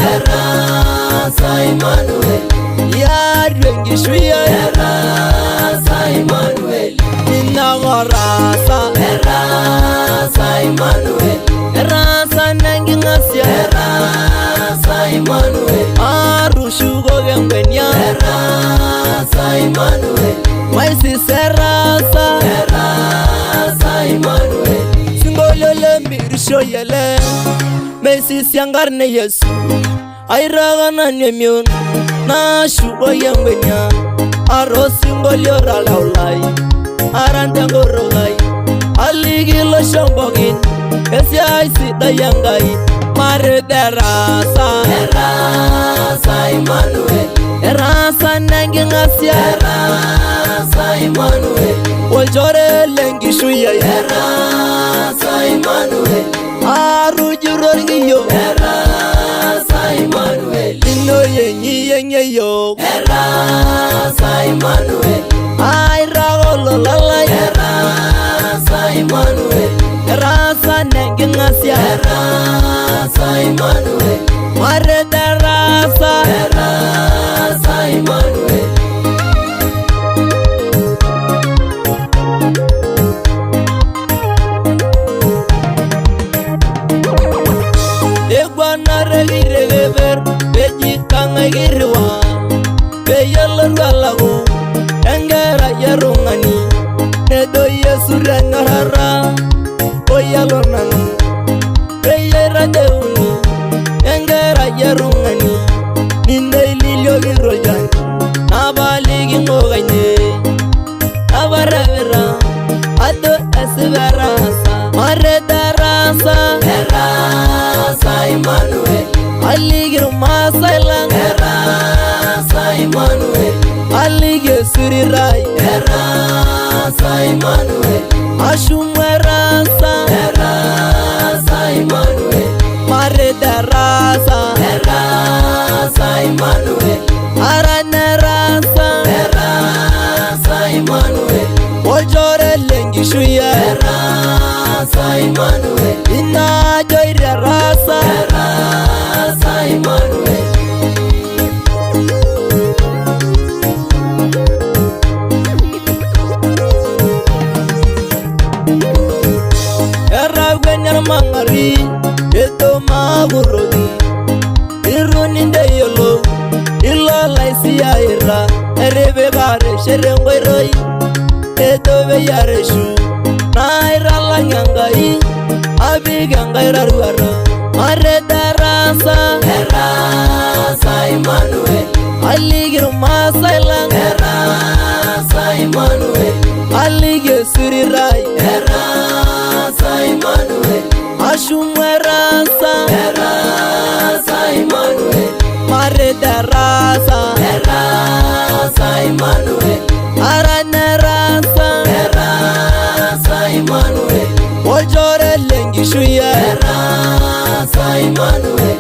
Erasa Emmanuel Yarengishuya Erasa Emmanuel Inagorasa Erasa Emmanuel Erasa nangingasya Erasa Emmanuel Arushugo gengwenya Erasa Emmanuel Maisi serasa Erasa Emmanuel Singolele mirisho yele Mesi siangarne Yesu Airaga na nyemyon Na shugo yengwenya Aro singolyo ralaulai Arante ngorogai Aligilo shombogin Esi aisi dayangai Mare derasa Erasa Emmanuel Erasa nangingasya Erasa Emmanuel Waljore lengishuya Erasa Emmanuel Arujurorgiyo Erasa Emmanuel Ino yenyeyo Erasa Emmanuel Airagolo lalai Erasa Emmanuel Erasa nangingasya Erasa Emmanuel Mare derasa Erasa Emmanuel Egwana regiregeber Beji kanga girwa Beyala ralago Engera yerungani Nedo Yesu rengarara Oyalo nanu Beyera deuni Engera yerungani Ninde ililio girojani Nabaligi ngogaine Nabaravera Ado esiverasa Mare darasa Erasa Emmanuel Aligir masailang Erasa Emmanuel Aligir surirai Erasa Emmanuel Ashumwerasa Erasa Emmanuel Mare darasa Erasa Emmanuel Aranerasa Erasa Emmanuel Waljore lengishuya Erasa Emmanuel Ina joire rasa Erasa Emmanuel Eragwenyar mangari Eto magurodi Iruninde yolo Ilo laisi ya ira Erebe bare sherengweroi Eto be yareshu Naira lanyangai Abigangai raruara Mare darasa Erasa Emmanuel Aligir masailang Erasa Emmanuel Aligir surirai Erasa Emmanuel Ashumwerasa Erasa Emmanuel Mare darasa Erasa Emmanuel Aranerasa Erasa Emmanuel Waljore lengishuya Erasa Emmanuel